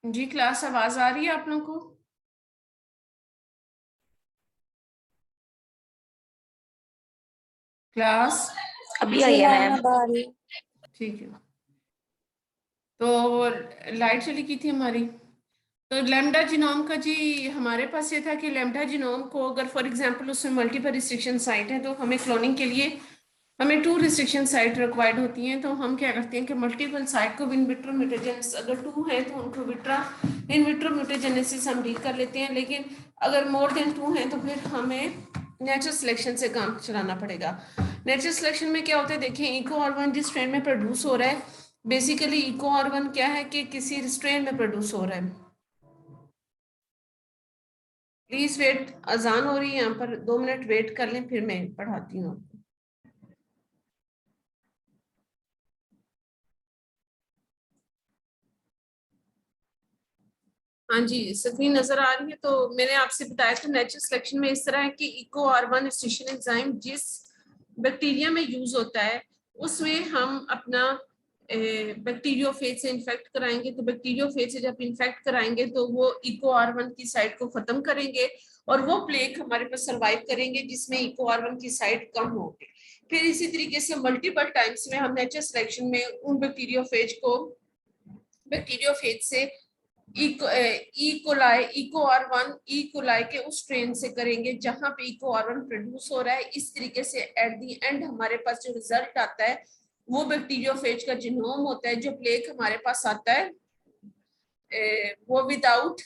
जी class आवाज आ रही है आप लोगों को? क्लास अभी जी आई है मैम मैम। अब आ रही है। ठीक है। तो लाइट चली गई थी हमारी। तो लैम्डा जीनोम का जी हमारे पास ये था कि लैम्डा जीनोम को अगर फॉर एग्जांपल उसमें मल्टीपल रिस्ट्रिक्शन साइट है तो हमें क्लोनिंग के लिए हमें 2 रिस्ट्रिक्शन साइट रिक्वायर्ड होती हैं। तो हम क्या करते हैं कि मल्टीपल साइट को इन विट्रो म्यूटेजेनेसिस अगर 2 है तो उनको इन विट्रो म्यूटेजेनेसिस हम डील कर लेते हैं, लेकिन अगर मोर देन 2 है तो फिर हमें नेचुरल सिलेक्शन से काम चलाना पड़ेगा। नेचुरल सिलेक्शन में क्या होता है, देखिए इको ऑर्गन जिस स्ट्रेन में प्रोड्यूस हो रहा है, बेसिकली इको ऑर्गन क्या है कि किसी स्ट्रेन में प्रोड्यूस हो रहा है। प्लीज वेट, अजान हो रही है यहाँ पर, 2 मिनट वेट कर लें फिर मैं पढ़ाती हूँ आपको। हाँ जी, स्क्रीन नजर आ रही है। तो मैंने आपसे बताया था नेचुरल सिलेक्शन में इस तरह है कि इको R1 रिस्ट्रिक्शन एंजाइम जिस बैक्टीरिया में यूज होता है उसमें हम अपना बैक्टीरियोफेज से इन्फेक्ट कराएंगे। तो बैक्टीरियोफेज से जब इन्फेक्ट कराएंगे तो वो इको R1 की साइट को खत्म करेंगे और वो प्लेग हमारे पास सर्वाइव करेंगे जिसमें इको R1 की साइट कम होगी। फिर इसी तरीके से मल्टीपल टाइम्स में हम नेचुरल सिलेक्शन में उन बैक्टीरियोफेज से इको R1 इकोलाई के उस स्ट्रेन से करेंगे जहां पे इको R1 प्रोड्यूस हो रहा है। इस तरीके से एट दी एंड हमारे पास जो रिजल्ट आता है वो बैक्टीरियोफेज का जीनोम होता है। जो प्लेग हमारे पास आता है वो विदाउट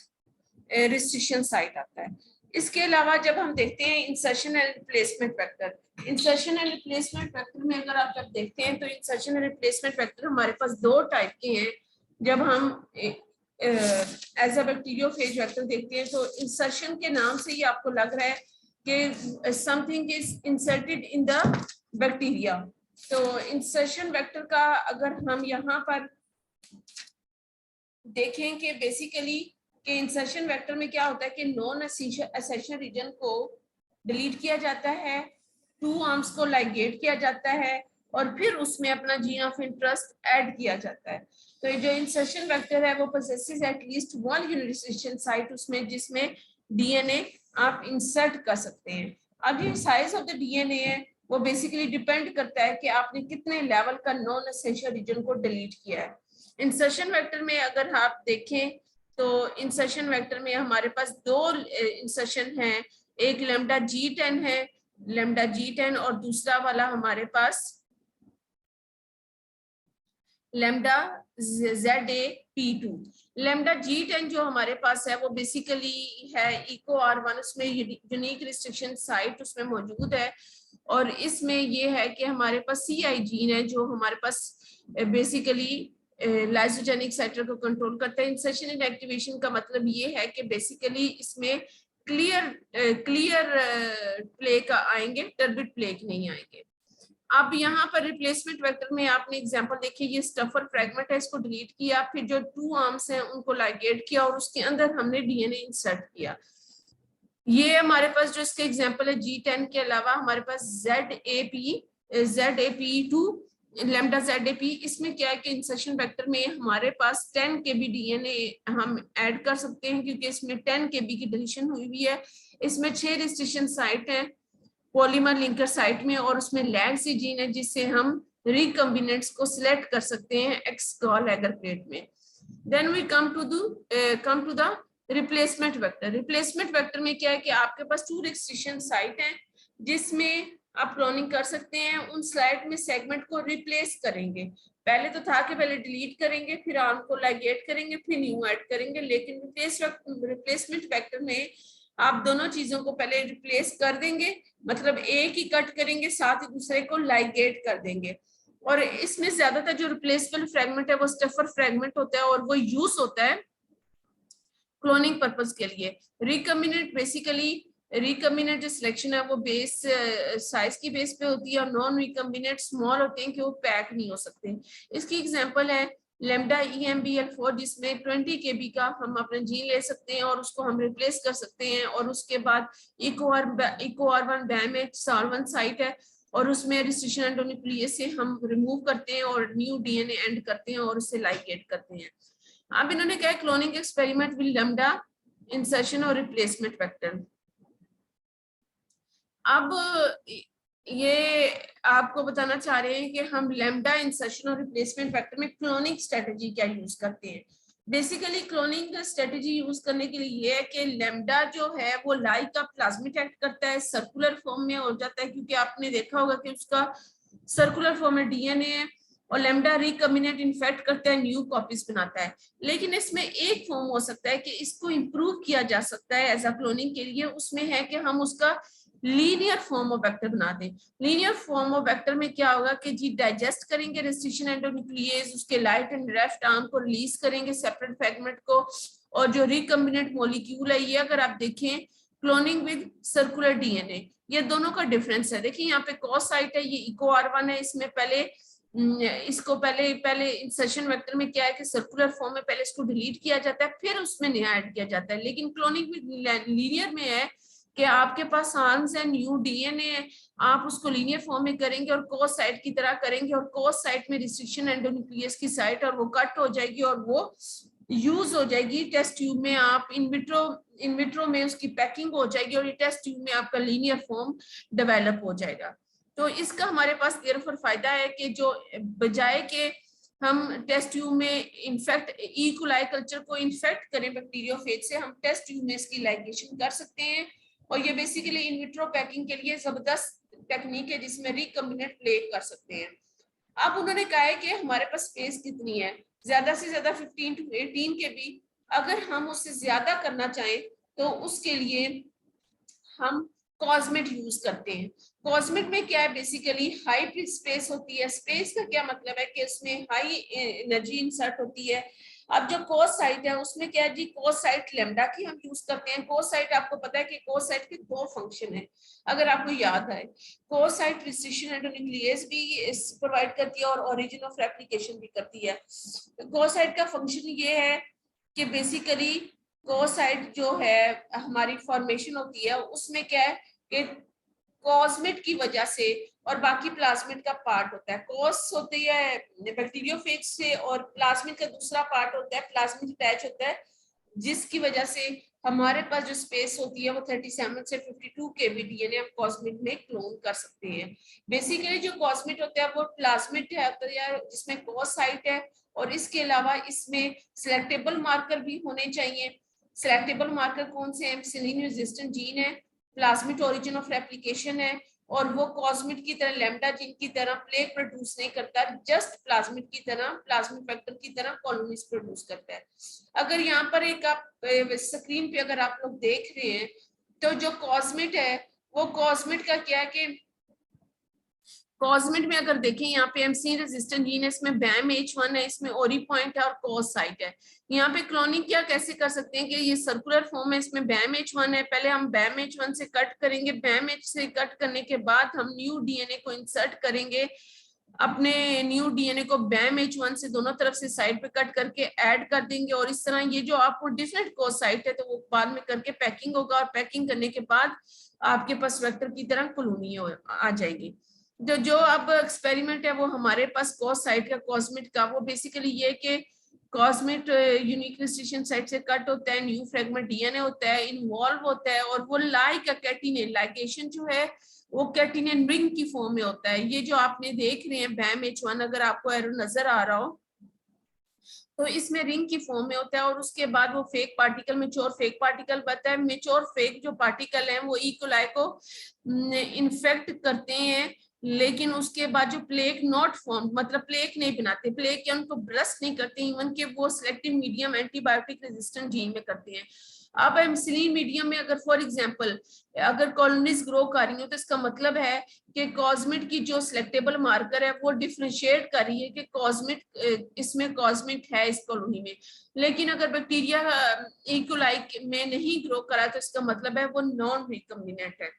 रिस्ट्रिक्शन साइट आता है। इसके अलावा जब हम देखते हैं insertion and replacement vector, insertion and replacement vector में अगर आप जब देखते हैं तो इंसर्शन एंड रिप्लेसमेंट वेक्टर हमारे पास 2 टाइप के हैं। जब हम एज अ बैक्टीरियोफेज वेक्टर देखते हैं तो इंसर्शन के नाम से ही आपको लग रहा है कि something is inserted in the bacteria. तो इंसर्शन वेक्टर का अगर हम यहाँ पर देखें कि बेसिकली कि इंसर्शन वेक्टर में क्या होता है कि नॉन एसेंशियल रीजन को डिलीट किया जाता है, 2 आर्म्स को लाइगेट किया जाता है और फिर उसमें अपना जीन ऑफ इंटरेस्ट ऐड किया जाता है। तो ये जो इंसर्शन वेक्टर है वो पोजेसेस एटलीस्ट 1 यूनिट साइट उसमें जिसमें डीएनए आप इंसर्ट कर सकते हैं। अब ये साइज ऑफ द डीएनए है वो बेसिकली डिपेंड करता है कि आपने कितने लेवल का नॉन एसेंशियल रीजन को डिलीट किया है। इंसर्शन वेक्टर में अगर आप देखें तो इंसर्शन वेक्टर में हमारे पास 2 इंसर्शन हैं, एक लेम्डा G10 है, लेम्डा G10 और दूसरा वाला हमारे पास लेम्डा ZAP2। लेम्डा G10 जो हमारे पास है वो बेसिकली है इको R1 उसमें यूनिक रिस्ट्रिक्शन साइट उसमें मौजूद है और इसमें ये है कि हमारे पास CI जीन है जो हमारे पास बेसिकली लाइसोजेनिक साइटर को कंट्रोल करता है। इंसर्शन एंड एक्टिवेशन का मतलब ये है कि बेसिकली इसमें क्लियर प्लेग आएंगे, टर्बिड प्लेग नहीं आएंगे। अब यहाँ पर रिप्लेसमेंट वेक्टर में आपने एग्जांपल देखी, ये स्टफर फ्रैगमेंट है, इसको डिलीट किया, फिर जो 2 आर्म्स हैं उनको लाइगेट किया और उसके अंदर हमने डीएनए इंसर्ट किया। ये हमारे पास जो इसके एग्जांपल है G10 के अलावा हमारे पास ZAP2 लेम्डा ZAP, इसमें क्या है कि इंसर्शन वेक्टर में हमारे पास 10 kb डीएनए हम ऐड कर सकते हैं क्योंकि इसमें 10 kb की डिलीशन हुई हुई है। इसमें 6 रिस्ट्रिक्शन साइट है पॉलीमर लिंकर साइट में और उसमें लैग सी जीन है जिससे हम रिकम्बिनेंट्स को सिलेक्ट कर सकते हैं एक्स गॉल एगर प्लेट में। Then we come to the replacement vector. Replacement vector में क्या है कि आपके पास 2 रिस्ट्रिक्शन साइट हैं जिसमें आप क्लोनिंग कर सकते हैं। उन स्लाइड में सेगमेंट को रिप्लेस करेंगे। पहले तो था कि पहले डिलीट करेंगे फिर आर्म को लाइगेट करेंगे फिर न्यू ऐड करेंगे, लेकिन रिप्लेसमेंट वेक्टर में आप दोनों चीजों को पहले रिप्लेस कर देंगे, मतलब एक ही कट करेंगे साथ ही दूसरे को लाइगेट कर देंगे। और इसमें ज्यादातर जो रिप्लेसबल फ्रेगमेंट है वो स्टफर फ्रेगमेंट होता है और वो यूज होता है क्लोनिंग पर्पस के लिए। रिकम्बिनेंट बेसिकली रिकम्बिनेंट जो सिलेक्शन है वो बेस साइज की बेस पे होती है और नॉन रिकम्बिनेंट स्मॉल होते हैं कि वो पैक नहीं हो सकते। इसकी एग्जांपल है लेम्डा EMBL4 जिसमें 20 kb का हम अपना जीन ले सकते हैं और उसको हम रिप्लेस कर सकते हैं और उसके बाद इको R1 BAM1 साइट है और उसमें रिस्ट्रिक्शन एंडोन्यूक्लियस से हम रिमूव करते हैं और न्यू डीएनए एंड करते हैं और उससे लाइगेट करते हैं। अब इन्होंने कहा cloning experiment with lambda insertion और रिप्लेसमेंट वेक्टर। अब ये आपको बताना चाह रहे हैं कि हम लैम्डा इंसर्शन और रिप्लेसमेंट वेक्टर में क्लोनिंग स्ट्रेटजी क्या यूज करते हैं। बेसिकली क्लोनिंग स्ट्रेटजी यूज करने के लिए ये है कि लैम्डा जो है वो लाइक का प्लाज्मिड एक्ट करता है, सर्कुलर फॉर्म में हो जाता है, क्योंकि आपने देखा होगा कि उसका सर्कुलर फॉर्म में डीएनए है, और लैम्डा रिकम्बिनेट इन्फेक्ट करता है, न्यू कॉपीज बनाता है। लेकिन इसमें एक फॉर्म हो सकता है कि इसको इम्प्रूव किया जा सकता है एज अ क्लोनिंग के लिए, उसमें है कि हम उसका लीनियर फॉर्म ऑफ वेक्टर बना दें। लीनियर फॉर्म ऑफ वेक्टर में क्या होगा कि जी डाइजेस्ट करेंगे रेस्ट्रिक्शन एंडोन्यूक्लियेज, उसके लाइट एंड लेफ्ट आर्म को रिलीज करेंगे, सेपरेट फ्रेगमेंट को, और जो रिकम्बिनेंट मॉलिक्यूल है ये अगर आप देखें क्लोनिंग विद सर्कुलर डीएनए, ये दोनों का डिफरेंस है। देखिए यहाँ पे कॉस साइट है, ये इको R1 है, इसमें पहले इसको पहले इंसर्शन वेक्टर में क्या है कि सर्कुलर फॉर्म में पहले इसको डिलीट किया जाता है, फिर उसमें नया ऐड किया जाता है। लेकिन क्लोनिंग विद लीनियर में है कि आपके पास आर्म्स है, न्यू डीएनए है, आप उसको लीनियर फॉर्म में करेंगे और कोस साइट की तरह करेंगे, और कोस साइट में रिस्ट्रिक्शन एंडोन्यूक्लियस की साइट, और वो कट हो जाएगी और वो यूज हो जाएगी टेस्ट ट्यूब में, आप इन विट्रो में उसकी पैकिंग हो जाएगी, और ये टेस्ट ट्यूब में आपका लीनियर फॉर्म डेवलप हो जाएगा। तो इसका हमारे पास देयरफॉर फायदा है कि जो बजाय के हम टेस्ट ट्यूब में इनफेक्ट ई कोलाई कल्चर को इन्फेक्ट करें बैक्टीरियोफेज से, हम टेस्ट ट्यूब में इसकी लाइगेशन कर सकते हैं। और ये बेसिकली इन विट्रो पैकिंग के लिए जबरदस्त टेक्निक है जिसमें रिकम्बिनेंट प्ले कर सकते हैं। अब उन्होंने कहा है कि हमारे पास स्पेस कितनी है, ज्यादा से ज्यादा 15 to 18 के भी, अगर हम उससे ज्यादा करना चाहें तो उसके लिए हम कॉस्मेट यूज करते हैं। कॉस्मेट में क्या है, बेसिकली हाई स्पेस होती है। स्पेस का क्या मतलब है कि उसमें हाई एनर्जी इंसर्ट होती है। अब जो कोस साइट है उसमें क्या है जी, कोस साइट लैम्डा की हम यूज करते हैं। कोस साइट आपको पता है कि कोस साइट के दो फंक्शन है, अगर आपको याद आए, कोस साइट रिस्ट्रिक्शन एंडोन्यूक्लियस भी प्रोवाइड करती है और ओरिजिन ऑफ रेप्लिकेशन भी करती है। कोस साइट का फंक्शन ये है कि बेसिकली कोस साइट जो है हमारी फॉर्मेशन होती है उसमें क्या है कि कॉस्मेट की वजह से और बाकी प्लाज्मिड का पार्ट होता है, कॉस होती है बैक्टीरियोफेज से, और प्लाज्मिड का दूसरा पार्ट होता है, प्लाज्मिड अटैच होता है, जिसकी वजह से हमारे पास जो स्पेस होती है वो 37 से 52 केबी डीएनए हम कॉस्मेट में क्लोन कर सकते हैं। बेसिकली जो कॉस्मेट होता है वो प्लाज्मिड है जिसमें कॉस साइट है, और इसके अलावा इसमें सिलेक्टेबल मार्कर भी होने चाहिए। सिलेक्टेबल मार्कर कौन से हैं, एम्सिलिन रेजिस्टेंट जीन है, प्लाज्मिड ओरिजिन ऑफ रेप्लिकेशन है, और वो कॉस्मिड की तरह लैम्डा जीन की तरह प्लेग प्रोड्यूस नहीं करता, जस्ट प्लाज्मिड की तरह, प्लाज्मिड फैक्टर की तरह कॉलोनीज प्रोड्यूस करता है। अगर यहाँ पर एक आप स्क्रीन पे अगर आप लोग देख रहे हैं तो जो कॉस्मिड है वो कॉस्मिड का क्या है कि कॉस्मिड में अगर देखें यहाँ पे एमसी रेजिस्टेंट जीन है, इसमें बैम H1 है, इसमें ओरी पॉइंट है और कॉस साइट है। यहाँ पे क्लोनिंग क्या कैसे कर सकते हैं कि ये सर्कुलर फॉर्म है, इसमें बैम H1 है, पहले हम बैम H1 से कट करेंगे, बैम H से कट करने के बाद हम न्यू डीएनए को इंसर्ट करेंगे, अपने न्यू डीएनए को बैम H1 से दोनों तरफ से साइड पे कट करके ऐड कर देंगे, और इस तरह ये जो आपको डिफरेंट कॉस साइट है तो वो बाद में करके पैकिंग होगा, और पैकिंग करने के बाद आपके पास वेक्टर की तरह कॉलोनी आ जाएगी। जो अब एक्सपेरिमेंट है वो हमारे पास कॉस साइट का कॉस्मेट का, वो बेसिकली ये कि कॉस्मेट यूनिक रिस्ट्रिक्शन साइट से कट होता है, न्यू फ्रेगमेंट डीएनए होता है, इन्वॉल्व होता है, और वो लाइक कैटिनेन लाइगेशन जो है वो कैटिनेन रिंग की फॉर्म में होता है। ये जो आपने देख रहे हैं बैम H1, अगर आपको एरर नजर आ रहा हो तो इसमें रिंग की फॉर्म में होता है, और उसके बाद वो fake particle, mature fake particle बनता है। मेच्योर फेक जो पार्टिकल है वो ई कोलाई को इन्फेक्ट करते हैं, लेकिन उसके बाद जो प्लेक नॉट फॉर्म, मतलब प्लेक नहीं बनाते, प्लेक या उनको ब्रस्ट नहीं करते, इवन के वो selective medium antibiotic resistant gene में करते हैं। अब एम्सिलिन मीडियम में अगर फॉर एग्जांपल अगर कॉलोनीज ग्रो कर रही हो तो इसका मतलब है कि कॉस्मेट की जो सिलेक्टेबल मार्कर है वो डिफरेंशिएट कर रही है कि कॉस्मेट इसमें कॉस्मेट है इस कॉलोनी में, लेकिन अगर बैक्टीरिया ई कोलाई में नहीं ग्रो करा तो इसका मतलब है वो नॉन रिकम्बिनेंट है।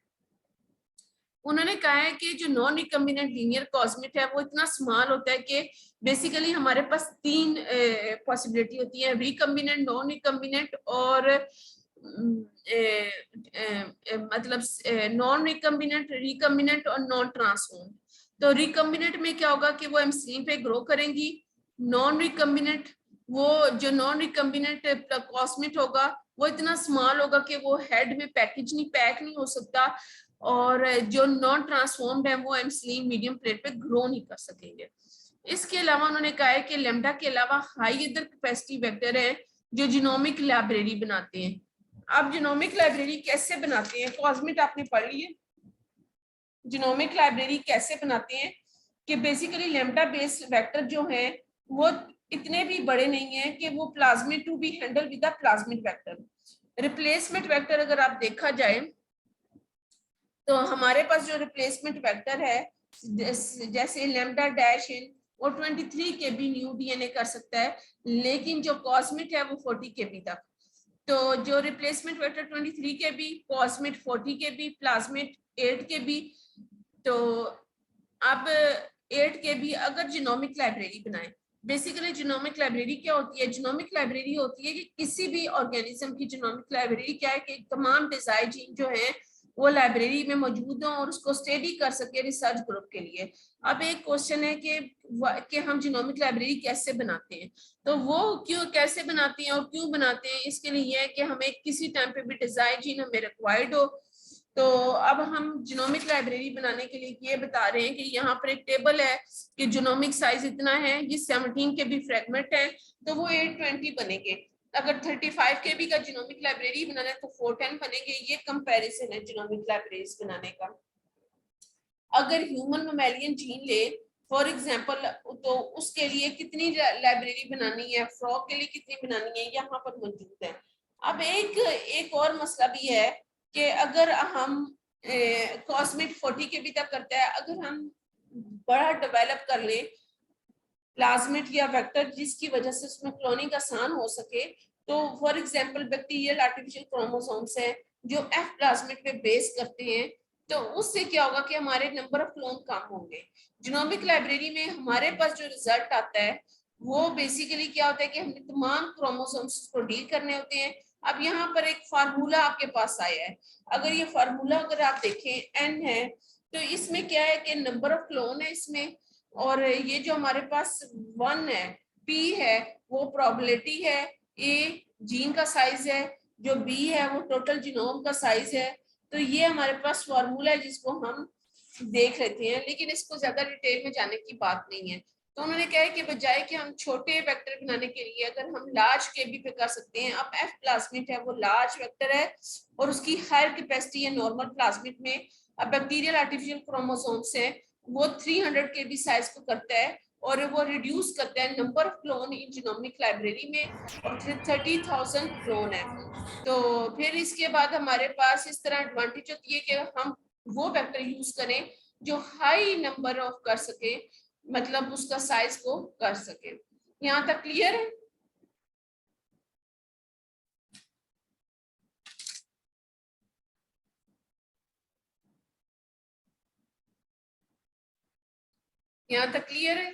उन्होंने कहा है कि जो नॉन रिकम्बिनेंट लीनियर कॉस्मेट है वो इतना स्मॉल होता है कि बेसिकली हमारे पास तीन पॉसिबिलिटी होती है, रिकम्बिनेंट, नॉन रिकम्बिनेंट और मतलब नॉन रिकम्बिनेंट, रिकम्बिनेंट और नॉन ट्रांसफॉर्म। तो रिकम्बिनेंट में क्या होगा कि वो एम्सिलिन पे ग्रो करेंगी, नॉन रिकम्बिनेंट वो जो नॉन रिकम्बिनेंट कॉस्मेट होगा वो इतना स्मॉल होगा कि वो हेड में पैक नहीं हो सकता, और जो नॉन ट्रांसफॉर्म्ड है वो एमसिलिन मीडियम प्लेट पे ग्रो नहीं कर सकेंगे। इसके अलावा उन्होंने कहा है कि लैम्डा के अलावा हाई अदर कैपेसिटी वेक्टर है जो जीनोमिक लाइब्रेरी बनाते हैं। अब जीनोमिक लाइब्रेरी कैसे बनाते हैं, कॉस्मेट आपने पढ़ ली है। जीनोमिक लाइब्रेरी कैसे बनाते हैं कि बेसिकली लैम्डा बेस्ड वेक्टर जो है वो इतने भी बड़े नहीं है कि वो plasmid to be handle with the plasmid vector. Replacement vector अगर आप देखा जाए तो हमारे पास जो रिप्लेसमेंट वेक्टर है जैसे लैम्डा डैश इन वो 23 केबी न्यू डीएनए कर सकता है, लेकिन जो कॉस्मिट है वो 40 केबी तक। तो जो रिप्लेसमेंट वेक्टर 23 केबी, कॉस्मिट 40 केबी, प्लाज्मिड 8 केबी। तो अब 8 केबी अगर जीनोमिक लाइब्रेरी बनाए, बेसिकली जीनोमिक लाइब्रेरी क्या होती है, जीनोमिक लाइब्रेरी होती है कि किसी भी ऑर्गेनिज्म की जीनोमिक लाइब्रेरी क्या है कि तमाम डिजायर जीन जो है वो लाइब्रेरी में मौजूद हो और उसको स्टडी कर सके रिसर्च ग्रुप के लिए। अब एक क्वेश्चन है कि हम जीनोमिक लाइब्रेरी कैसे बनाते हैं, तो वो क्यों कैसे बनाते हैं और क्यों बनाते हैं, इसके लिए ये है कि हमें किसी टाइम पे भी डिजायर जीन हमें रिक्वायर्ड हो। तो अब हम जीनोमिक लाइब्रेरी बनाने के लिए ये बता रहे हैं कि यहाँ पर एक टेबल है कि जीनोमिक साइज इतना है, ये 17 के भी फ्रेगमेंट है तो वो 820 बनेंगे। अगर 35 केबी का जीनोमिक लाइब्रेरी बनाना है तो 410 बनेंगे। ये कंपैरिजन है जीनोमिक लाइब्रेरीज बनाने का। अगर ह्यूमन ममेलियन जीन ले फॉर एग्जांपल तो उसके लिए कितनी लाइब्रेरी बनानी है, फ्रॉग के लिए कितनी बनानी है, यहाँ पर मौजूद है। अब एक और मसला भी है कि अगर हम कॉस्मिक 40 केबी तक करता है, अगर हम बड़ा डेवलप कर ले प्लाज्मिड या वेक्टर जिसकी वजह से उसमें क्लोनिंग आसान हो सके, तो for example bacterial artificial chromosomes हैं जो एफ प्लाज्मिड पे बेस करते हैं, तो उससे क्या होगा कि हमारे नंबर ऑफ क्लोन कम होंगे। जीनोमिक लाइब्रेरी में हमारे पास जो रिजल्ट आता है वो बेसिकली क्या होता है कि हमने तमाम क्रोमोसोम्स को डील करने होते हैं। अब यहाँ पर एक फार्मूला आपके पास आया है, अगर ये फार्मूला अगर आप देखें एन है तो इसमें क्या है कि नंबर ऑफ क्लोन है इसमें, और ये जो हमारे पास 1 है, पी है वो प्रोबेबिलिटी है, ए जीन का साइज है, जो बी है वो टोटल जीनोम का साइज है। तो ये हमारे पास फॉर्मूला है जिसको हम देख लेते हैं, लेकिन इसको ज्यादा डिटेल में जाने की बात नहीं है। तो उन्होंने कहा है कि बजाय कि हम छोटे वेक्टर बनाने के लिए अगर हम लार्ज केबी पे कर सकते हैं। अब एफ प्लाज्मिड है वो लार्ज वेक्टर है और उसकी हायर कैपेसिटी है नॉर्मल प्लाज्मिड में। अब बैक्टीरियल आर्टिफिशियल क्रोमोसोम्स है वो 300 केबी साइज को करता है और वो रिड्यूस करता है number of clone in genomic library में, और 30,000 क्लोन है। तो फिर इसके बाद हमारे पास इस तरह एडवांटेज होती है कि हम वो वेक्टर यूज करें जो हाई नंबर ऑफ कर सके, मतलब उसका साइज को कर सके। यहाँ तक क्लियर है? यहाँ तक क्लियर है?